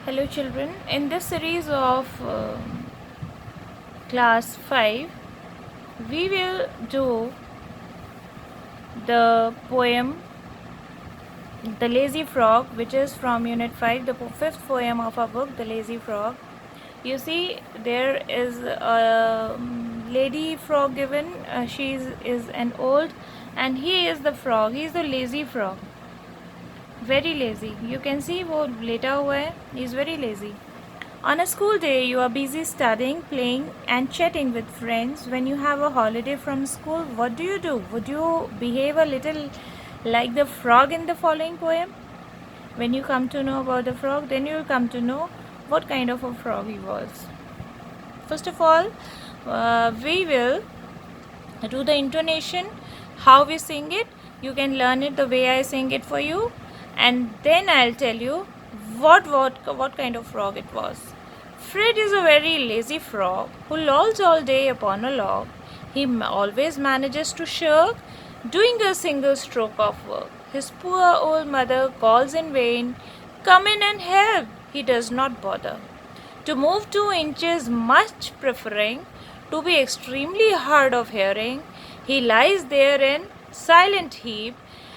Hello children, in this series of class 5 we will do the poem The Lazy Frog, which is from unit 5, the fifth poem of our book The Lazy Frog. You see there is a lady frog given. She is an old and he is the frog. He is the lazy frog, very lazy. You can see वो लेटा हुआ है. He is very lazy. On a school day, you are busy studying, playing, and chatting with friends. When you have a holiday from school, what do? Would you behave a little like the frog in the following poem? When you come to know about the frog, then you will come to know what kind of a frog he was. First of all, we will do the intonation, how we sing it. You can learn it the way I sing it for you, and then I'll tell you what kind of frog it was. Fred is a very lazy frog who lolls all day upon a log. He always manages to shirk doing a single stroke of work. His poor old mother calls in vain. Come in and help. He does not bother. To move 2 inches, much preferring to be extremely hard of hearing, he lies there in silent heap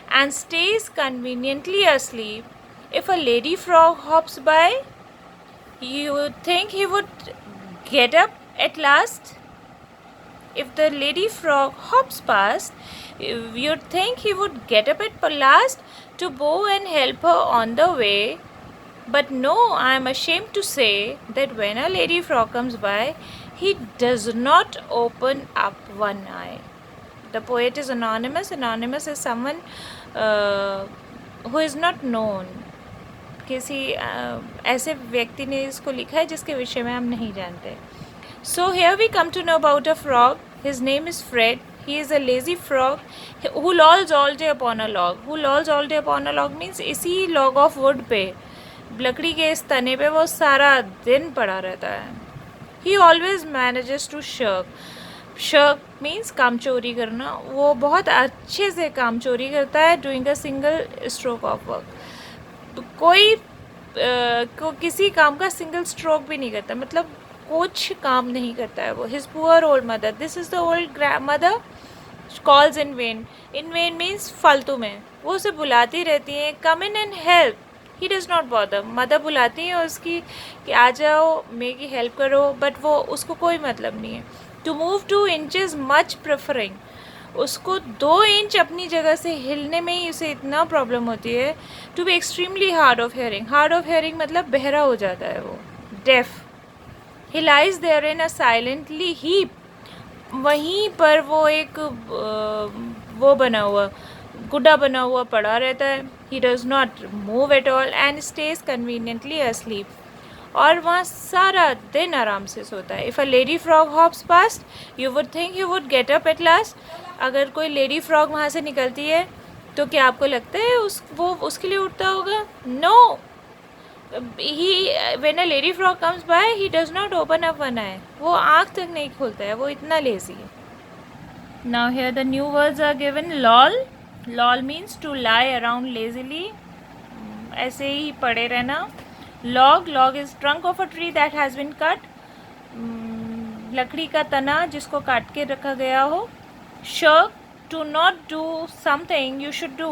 and stays conveniently asleep. If a lady frog hops by, you would think he would get up at last. If the lady frog hops past, you'd think he would get up at last to bow and help her on the way. But no, I am ashamed to say that when a lady frog comes by, he does not open up one eye. The poet is anonymous. Anonymous is someone who is not known. किसी ऐसे व्यक्ति ने इसको लिखा है जिसके विषय में हम नहीं जानते. So here we come to know about a frog. His name is Fred. He is a lazy frog who lolls all day upon a log. Who lolls all day upon a log means इसी log of wood पे, लकड़ी के इस तने पे वो सारा दिन पड़ा रहता है. He always manages to shirk. Shirk means काम चोरी करना. वो बहुत अच्छे से काम चोरी करता है. Doing a single stroke of work. कोई किसी काम का सिंगल स्ट्रोक भी नहीं करता, मतलब कुछ काम नहीं करता है वो. His poor old mother, this is the old mother, calls in vain. In vain means फालतू में. वो उसे बुलाती रहती हैं. Come in and help. He does not bother. Mother बुलाती है उसकी कि आ जाओ मेरी हेल्प करो, बट वो उसको कोई मतलब नहीं है. To move 2 inches much preferring. उसको 2 इंच अपनी जगह से हिलने में ही उसे इतना प्रॉब्लम होती है. To be extremely hard of hearing. Hard of hearing मतलब बहरा हो जाता है वो, deaf. He lies there in a silently heap. वहीं पर वो एक वो बना हुआ गुड्डा बना हुआ पड़ा रहता है. ही does not move at all and stage conveniently asleep. और वहाँ सारा दिन आराम से सोता है. If a lady frog hops past, you would think you would get up at last. अगर कोई लेडी फ्रॉग वहाँ से निकलती है तो क्या आपको लगता है वो उसके लिए उठता होगा? No. When a lady frog comes by, he does not open up one eye. वो आँख तक नहीं खोलता है, वो इतना लेजी है. Now here the new words are given. Loll. Loll means to lie around lazily, ऐसे ही पड़े रहना. Log. Log is trunk of a tree that has been cut. लकड़ी का तना जिसको काट के रखा गया हो. Shirk. To not do something you should do.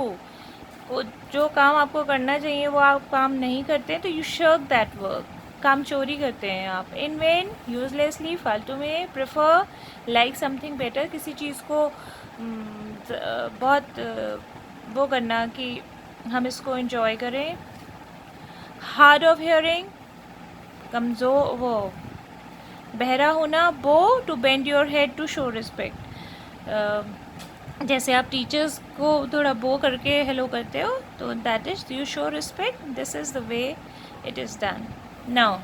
वो जो काम आपको करना चाहिए वो आप काम नहीं करते तो यू शर्क दैट वर्क. काम चोरी करते हैं आप. इन वेन, यूजलेसली, फालतू में. प्रेफर, लाइक समथिंग बेटर, किसी चीज़ को बहुत वो करना कि हम इसको इन्जॉय करें. हार्ड ऑफ हेयरिंग, कमज़ोर, वो बहरा होना. Bow. To bend your head to show respect. जैसे आप टीचर्स को थोड़ा बो करके हेलो करते हो तो that is you show respect. This is the way it is done. Now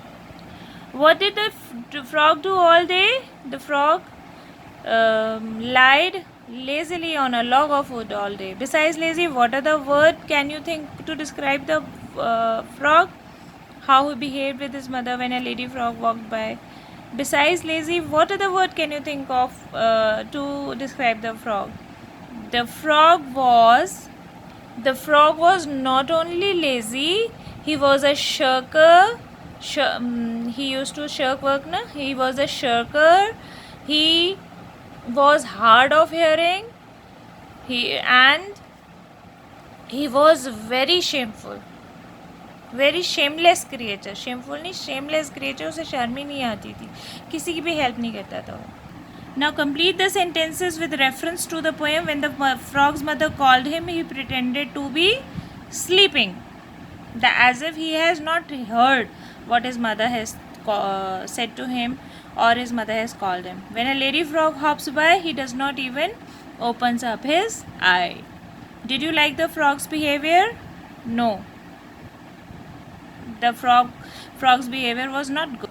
what did the frog do all day? The frog lied lazily on a log of wood all day. Besides lazy, what other word can you think to describe the frog? How he behaved with his mother when a lady frog walked by. Besides lazy, what other word can you think of to describe the frog? The frog was not only lazy, he was a shirker he used to shirk work, na? He was a shirker. He was hard of hearing. He was very shameful. Very shameless creature, shameful नहीं, shameless creature, उसे शर्म ही नहीं आती थी, किसी की भी help नहीं करता था वो. Now complete the sentences with reference to the poem. When the frog's mother called him, he pretended to be sleeping, as if he has not heard what his mother has said to him, or his mother has called him. When a lady frog hops by, he does not even opens up his eye. Did you like the frog's behavior? No. The frog's behavior was not good.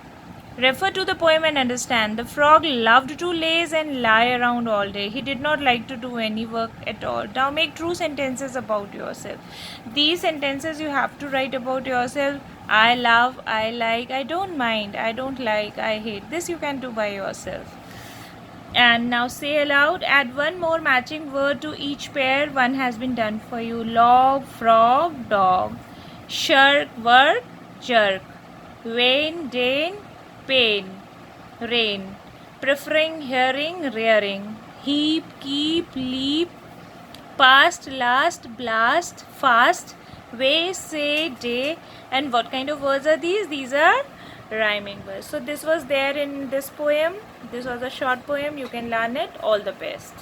Refer to the poem and understand. The frog loved to laze and lie around all day. He did not like to do any work at all. Now make true sentences about yourself. These sentences you have to write about yourself. I love, I like, I don't mind, I don't like, I hate. This you can do by yourself. And now say aloud. Add one more matching word to each pair. One has been done for you. Log, frog, dog. Shirk, work, jerk. Vain, Dane, pain, rain. Preferring, hearing, rearing. Heap, keep, leap. Past, last, blast, fast. Way, say, day. And what kind of words are these? These are rhyming words. So this was there in this poem. This was a short poem. You can learn it. All the best.